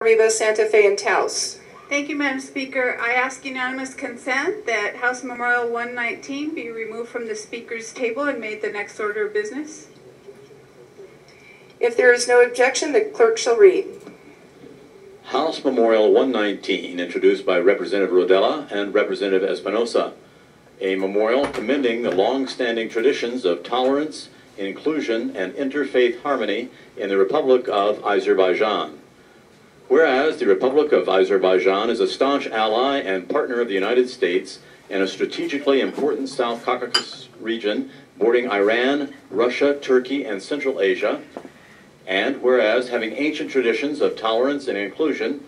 Arriba, Santa Fe, and Taos. Thank you, Madam Speaker. I ask unanimous consent that House Memorial 119 be removed from the Speaker's table and made the next order of business. If there is no objection, the clerk shall read. House Memorial 119, introduced by Representative Rodella and Representative Espinosa. A memorial commending the long-standing traditions of tolerance, inclusion, and interfaith harmony in the Republic of Azerbaijan. Whereas the Republic of Azerbaijan is a staunch ally and partner of the United States in a strategically important South Caucasus region bordering Iran, Russia, Turkey, and Central Asia, and whereas having ancient traditions of tolerance and inclusion,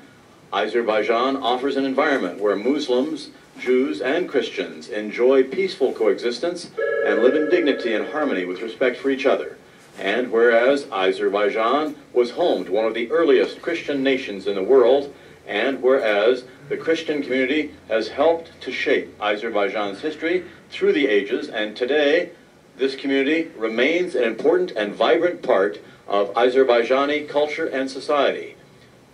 Azerbaijan offers an environment where Muslims, Jews, and Christians enjoy peaceful coexistence and live in dignity and harmony with respect for each other. And whereas Azerbaijan was home to one of the earliest Christian nations in the world, and whereas the Christian community has helped to shape Azerbaijan's history through the ages, and today this community remains an important and vibrant part of Azerbaijani culture and society.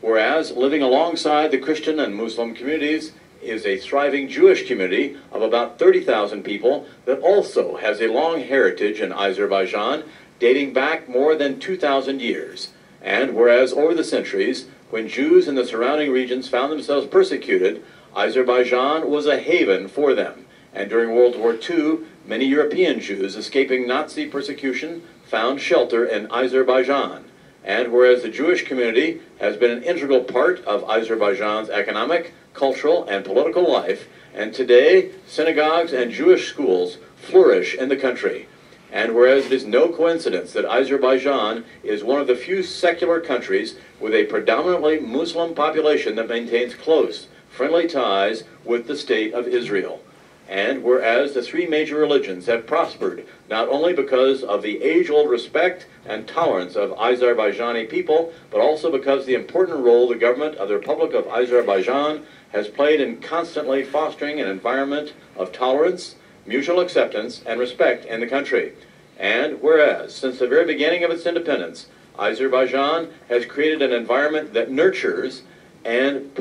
Whereas living alongside the Christian and Muslim communities is a thriving Jewish community of about 30,000 people that also has a long heritage in Azerbaijan dating back more than 2,000 years. And whereas over the centuries, when Jews in the surrounding regions found themselves persecuted, Azerbaijan was a haven for them. And during World War II, many European Jews escaping Nazi persecution found shelter in Azerbaijan. And whereas the Jewish community has been an integral part of Azerbaijan's economic, cultural, and political life, and today synagogues and Jewish schools flourish in the country. And whereas it is no coincidence that Azerbaijan is one of the few secular countries with a predominantly Muslim population that maintains close, friendly ties with the State of Israel. And whereas the three major religions have prospered not only because of the age-old respect and tolerance of Azerbaijani people, but also because of the important role the government of the Republic of Azerbaijan has played in constantly fostering an environment of tolerance, mutual acceptance, and respect in the country. And whereas, since the very beginning of its independence, Azerbaijan has created an environment that nurtures and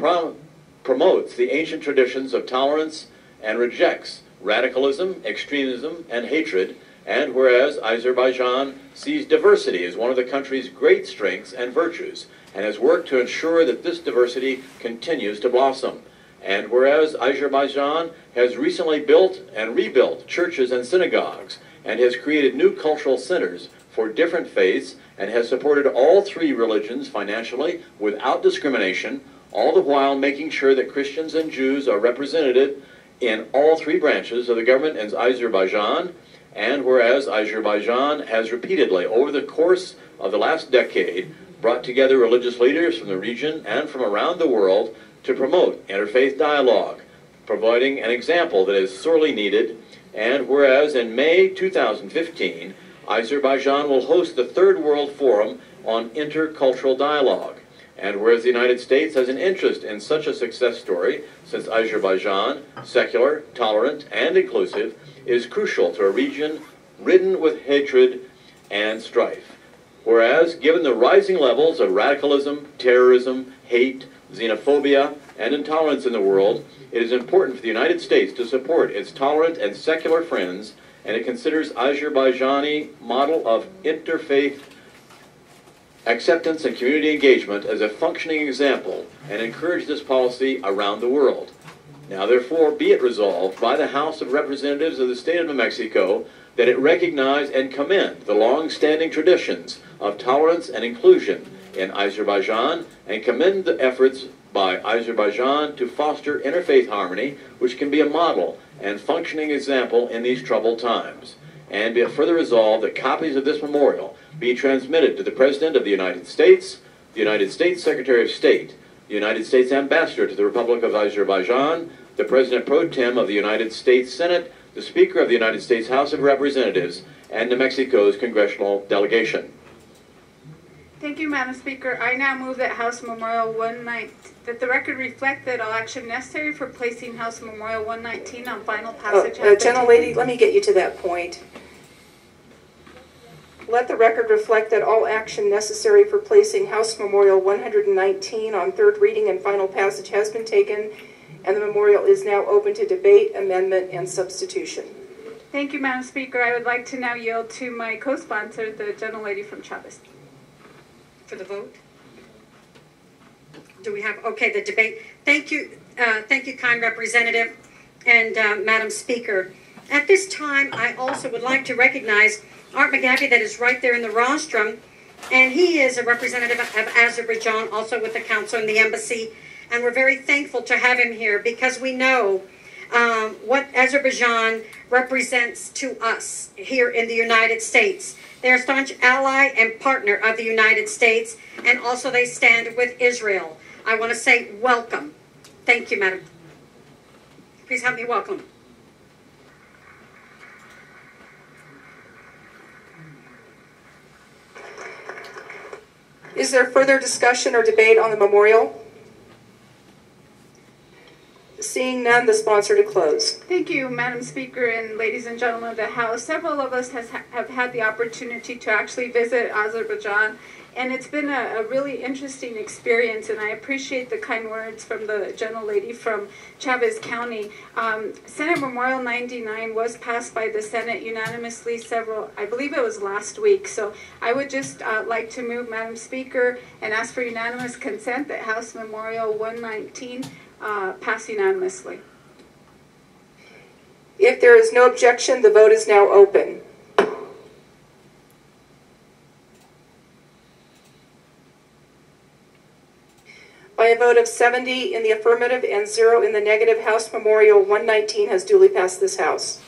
promotes the ancient traditions of tolerance and rejects radicalism, extremism, and hatred, and whereas Azerbaijan sees diversity as one of the country's great strengths and virtues, and has worked to ensure that this diversity continues to blossom. And whereas Azerbaijan has recently built and rebuilt churches and synagogues, and has created new cultural centers for different faiths, and has supported all three religions financially without discrimination, all the while making sure that Christians and Jews are represented in all three branches of the government in Azerbaijan. And whereas Azerbaijan has repeatedly, over the course of the last decade, brought together religious leaders from the region and from around the world to promote interfaith dialogue, providing an example that is sorely needed. And whereas in May 2015, Azerbaijan will host the Third World Forum on Intercultural Dialogue. And whereas the United States has an interest in such a success story, since Azerbaijan, secular, tolerant, and inclusive, is crucial to a region ridden with hatred and strife. Whereas, given the rising levels of radicalism, terrorism, hate, xenophobia, and intolerance in the world, it is important for the United States to support its tolerant and secular friends, and it considers Azerbaijani model of interfaith acceptance and community engagement as a functioning example, and encourage this policy around the world. Now therefore be it resolved by the House of Representatives of the State of New Mexico that it recognize and commend the long-standing traditions of tolerance and inclusion in Azerbaijan, and commend the efforts by Azerbaijan to foster interfaith harmony, which can be a model and functioning example in these troubled times. And be it further resolved that copies of this memorial be transmitted to the President of the United States Secretary of State, the United States Ambassador to the Republic of Azerbaijan, the President Pro Tem of the United States Senate, the Speaker of the United States House of Representatives, and New Mexico's congressional delegation. Thank you, Madam Speaker. I now move that House Memorial 119, that the record reflect that all action necessary for placing House Memorial 119 on final passage. Gentlelady, let me get you to that point. Let the record reflect that all action necessary for placing House Memorial 119 on third reading and final passage has been taken, and the memorial is now open to debate, amendment, and substitution. Thank you, Madam Speaker. I would like to now yield to my co-sponsor, the gentlelady from Chavez. For the vote? Do we have, okay, the debate. Thank you, kind representative and Madam Speaker. At this time, I also would like to recognize Art McGaffey, that is right there in the rostrum, and he is a representative of Azerbaijan, also with the Council and the Embassy, and we're very thankful to have him here because we know what Azerbaijan represents to us here in the United States. They're a staunch ally and partner of the United States, and also they stand with Israel. I want to say welcome. Thank you, Madam. Please help me welcome. Is there further discussion or debate on the memorial? Seeing none, the sponsor to close. Thank you, Madam Speaker and ladies and gentlemen of the House. Several of us have had the opportunity to actually visit Azerbaijan, and it's been a really interesting experience, and I appreciate the kind words from the gentlelady from Chavez County. Senate Memorial 99 was passed by the Senate unanimously I believe it was last week, so I would just like to move, Madam Speaker, and ask for unanimous consent that House Memorial 119 pass unanimously. If there is no objection, the vote is now open. By a vote of 70 in the affirmative and 0 in the negative, House Memorial 119 has duly passed this House.